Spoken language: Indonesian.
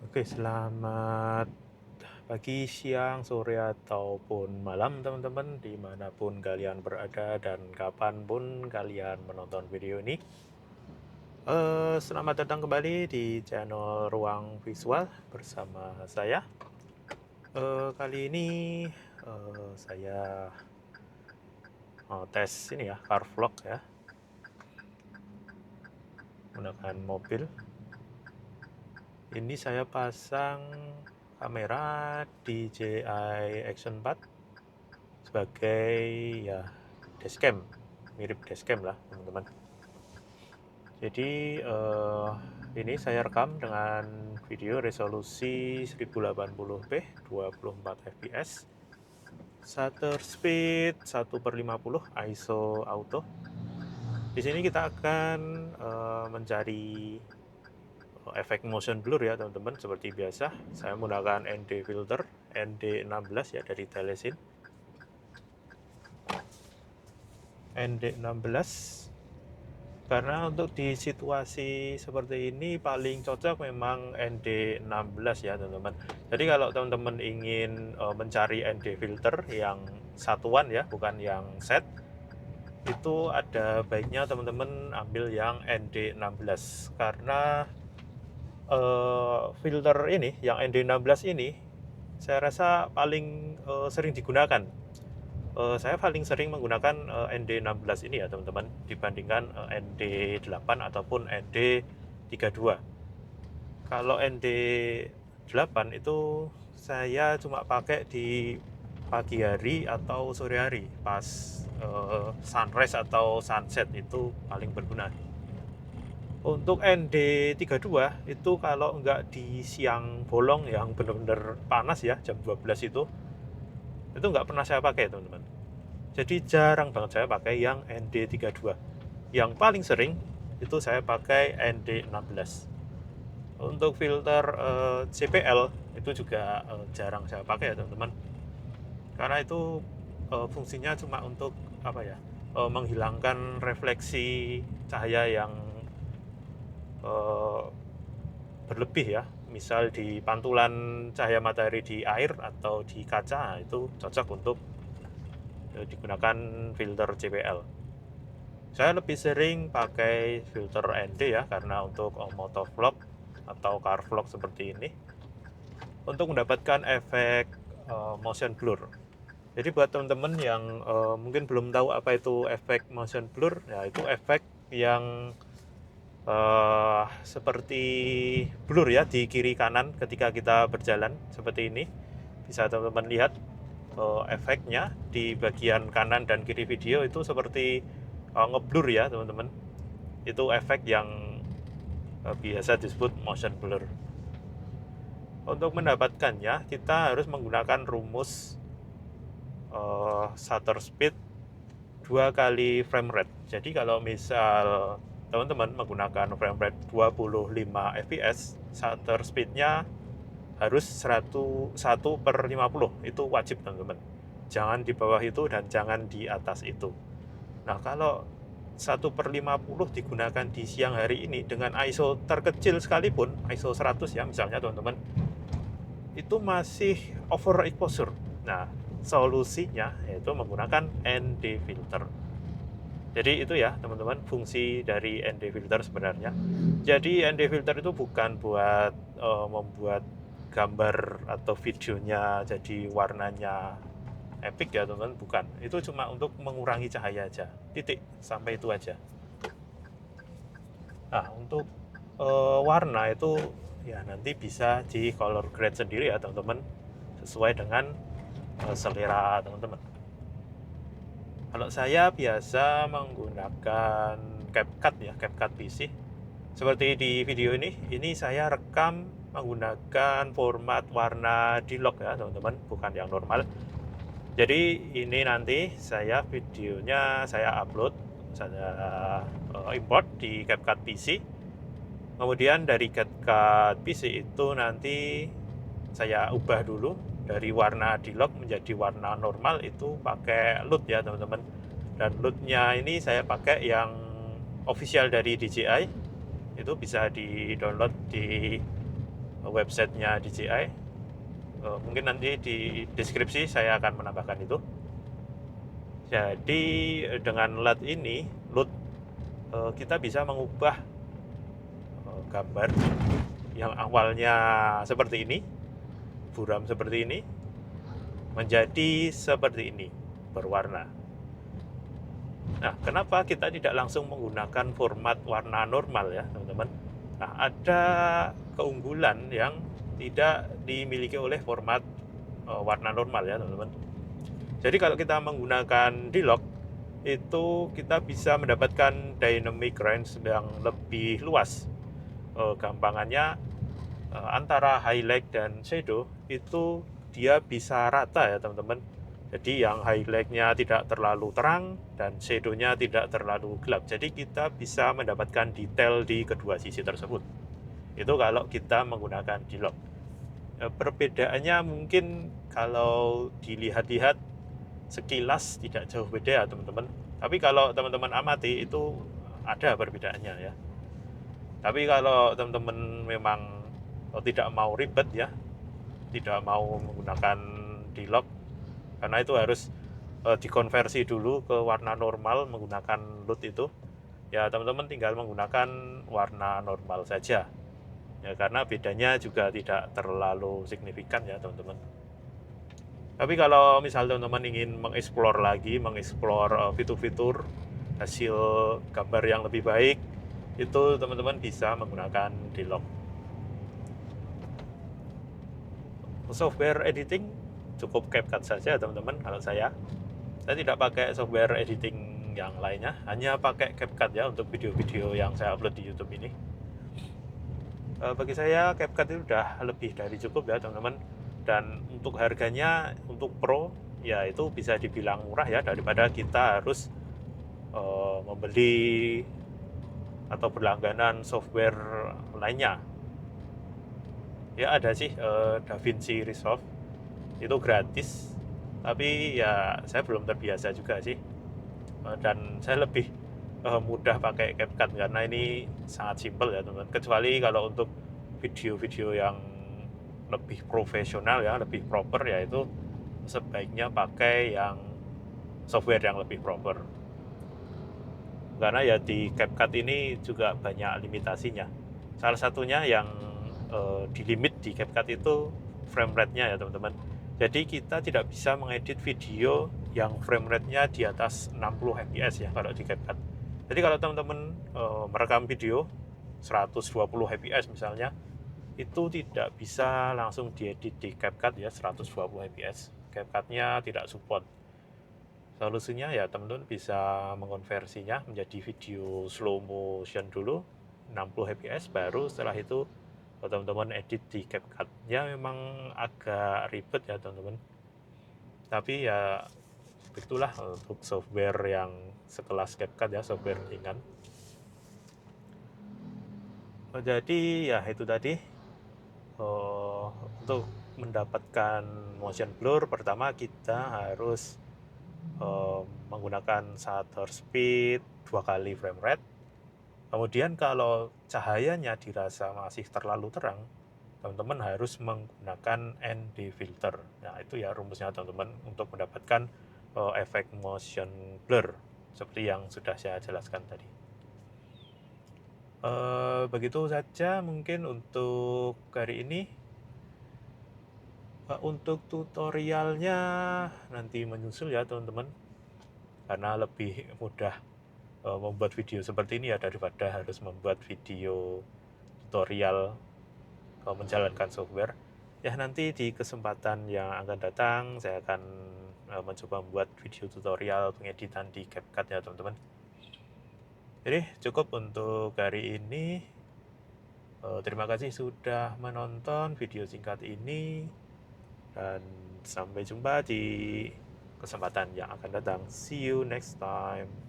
Oke, selamat pagi, siang, sore, ataupun malam teman-teman dimanapun kalian berada dan kapanpun kalian menonton video ini. Selamat datang kembali di channel Ruang Visual bersama saya. Kali ini saya mau tes ini ya, car vlog ya, menggunakan mobil. Ini saya pasang kamera DJI Action 4 sebagai ya dashcam, mirip dashcam lah teman-teman. Jadi ini saya rekam dengan video resolusi 1080p 24 fps, shutter speed 1/50, ISO auto. Di sini kita akan mencari efek motion blur ya teman-teman. Seperti biasa saya menggunakan ND filter ND16 ya dari Telesin. ND16 karena untuk di situasi seperti ini paling cocok memang ND16 ya teman-teman. Jadi kalau teman-teman ingin mencari ND filter yang satuan ya, bukan yang set, itu ada baiknya teman-teman ambil yang ND16 karena filter ini yang ND16 ini saya rasa paling sering digunakan. Saya paling sering menggunakan ND16 ini ya teman-teman dibandingkan ND8 ataupun ND32. Kalau ND8 itu saya cuma pakai di pagi hari atau sore hari pas sunrise atau sunset, itu paling berguna. Untuk ND32 itu kalau enggak di siang bolong yang benar-benar panas ya, jam 12 itu enggak pernah saya pakai teman-teman. Jadi jarang banget saya pakai yang ND32. Yang paling sering itu saya pakai ND16. Untuk filter CPL itu juga jarang saya pakai ya teman-teman. Karena itu fungsinya cuma untuk apa ya? Menghilangkan refleksi cahaya yang berlebih ya, misal di pantulan cahaya matahari di air atau di kaca, itu cocok untuk digunakan filter CPL. Saya lebih sering pakai filter ND ya, karena untuk motovlog atau car vlog seperti ini untuk mendapatkan efek motion blur. Jadi buat teman-teman yang mungkin belum tahu apa itu efek motion blur, ya itu efek yang seperti blur ya di kiri kanan ketika kita berjalan seperti ini. Bisa teman-teman lihat efeknya di bagian kanan dan kiri video itu seperti ngeblur ya teman-teman. Itu efek yang biasa disebut motion blur. Untuk mendapatkannya kita harus menggunakan rumus shutter speed 2 kali frame rate. Jadi kalau misal teman-teman menggunakan frame rate 25 fps, shutter speednya harus 1/50, itu wajib teman-teman. Jangan di bawah itu dan jangan di atas itu. Nah kalau 1/50 digunakan di siang hari ini dengan ISO terkecil sekalipun, ISO 100 ya misalnya teman-teman, itu masih over exposure. Nah solusinya yaitu menggunakan ND filter. Jadi itu ya teman-teman fungsi dari ND filter sebenarnya. Jadi ND filter itu bukan buat membuat gambar atau videonya jadi warnanya epic ya teman-teman, bukan. Itu cuma untuk mengurangi cahaya aja, titik, sampai itu aja. Nah untuk warna itu ya nanti bisa di color grade sendiri ya teman-teman, sesuai dengan selera teman-teman. Kalau saya biasa menggunakan CapCut ya, CapCut PC. Seperti di video ini saya rekam menggunakan format warna D-Log ya teman-teman, bukan yang normal. Jadi ini nanti videonya saya upload, saya import di CapCut PC. Kemudian dari CapCut PC itu nanti saya ubah dulu dari warna D-Log menjadi warna normal, itu pakai LUT ya teman-teman. Dan LUT-nya ini saya pakai yang official dari DJI. Itu bisa di-download di websitenya DJI. Mungkin nanti di deskripsi saya akan menambahkan itu. Jadi dengan LUT ini, kita bisa mengubah gambar yang awalnya seperti ini, buram seperti ini, menjadi seperti ini, berwarna. Nah, kenapa kita tidak langsung menggunakan format warna normal ya, teman-teman? Nah, ada keunggulan yang tidak dimiliki oleh format warna normal ya, teman-teman. Jadi kalau kita menggunakan D-Log, itu kita bisa mendapatkan dynamic range yang lebih luas. Gampangannya antara highlight dan shadow itu dia bisa rata ya, teman-teman. Jadi yang highlightnya tidak terlalu terang dan shadownya tidak terlalu gelap. Jadi kita bisa mendapatkan detail di kedua sisi tersebut. Itu kalau kita menggunakan D-Log. Perbedaannya mungkin kalau dilihat-lihat sekilas tidak jauh beda ya, teman-teman. Tapi kalau teman-teman amati itu ada perbedaannya ya. Tapi kalau teman-teman memang tidak mau ribet ya, tidak mau menggunakan D-Log, karena itu harus dikonversi dulu ke warna normal menggunakan LUT itu, ya teman-teman tinggal menggunakan warna normal saja ya, karena bedanya juga tidak terlalu signifikan ya, teman-teman. Tapi kalau misal teman-teman ingin mengeksplor lagi, mengeksplor fitur-fitur hasil gambar yang lebih baik, itu teman-teman bisa menggunakan D-Log. Software editing cukup CapCut saja, teman-teman. Kalau saya tidak pakai software editing yang lainnya, hanya pakai CapCut ya untuk video-video yang saya upload di YouTube ini. Bagi saya CapCut itu udah lebih dari cukup ya, teman-teman. Dan untuk harganya, untuk Pro ya itu bisa dibilang murah ya, daripada kita harus membeli atau berlangganan software lainnya. Ya ada sih DaVinci Resolve, itu gratis, tapi ya saya belum terbiasa juga sih. Dan saya lebih mudah pakai CapCut karena ini sangat simpel ya, teman-teman. Kecuali kalau untuk video-video yang lebih profesional ya, lebih proper, ya itu sebaiknya pakai yang software yang lebih proper. Karena ya di CapCut ini juga banyak limitasinya. Salah satunya yang di limit di CapCut itu frame rate-nya ya, teman-teman. Jadi kita tidak bisa mengedit video yang frame rate-nya di atas 60 fps ya kalau di CapCut. Jadi kalau teman-teman merekam video 120 fps misalnya, itu tidak bisa langsung diedit di CapCut ya 120 fps. CapCut-nya tidak support. Solusinya ya teman-teman bisa mengkonversinya menjadi video slow motion dulu 60 fps, baru setelah itu teman-teman edit di CapCut. Ya memang agak ribet ya, teman-teman. Tapi ya begitulah untuk software yang sekelas CapCut ya, software ringan. Jadi ya itu tadi, untuk mendapatkan motion blur pertama kita harus menggunakan shutter speed 2 kali frame rate. Kemudian kalau cahayanya dirasa masih terlalu terang, teman-teman harus menggunakan ND filter. Nah itu ya rumusnya, teman-teman, untuk mendapatkan efek motion blur seperti yang sudah saya jelaskan tadi. Begitu saja mungkin untuk hari ini. Untuk tutorialnya nanti menyusul ya, teman-teman, karena lebih mudah membuat video seperti ini ya daripada harus membuat video tutorial menjalankan software. Ya nanti di kesempatan yang akan datang saya akan mencoba membuat video tutorial pengeditan di CapCut ya, teman-teman. Jadi cukup untuk hari ini. Terima kasih sudah menonton video singkat ini, dan sampai jumpa di kesempatan yang akan datang. See you next time.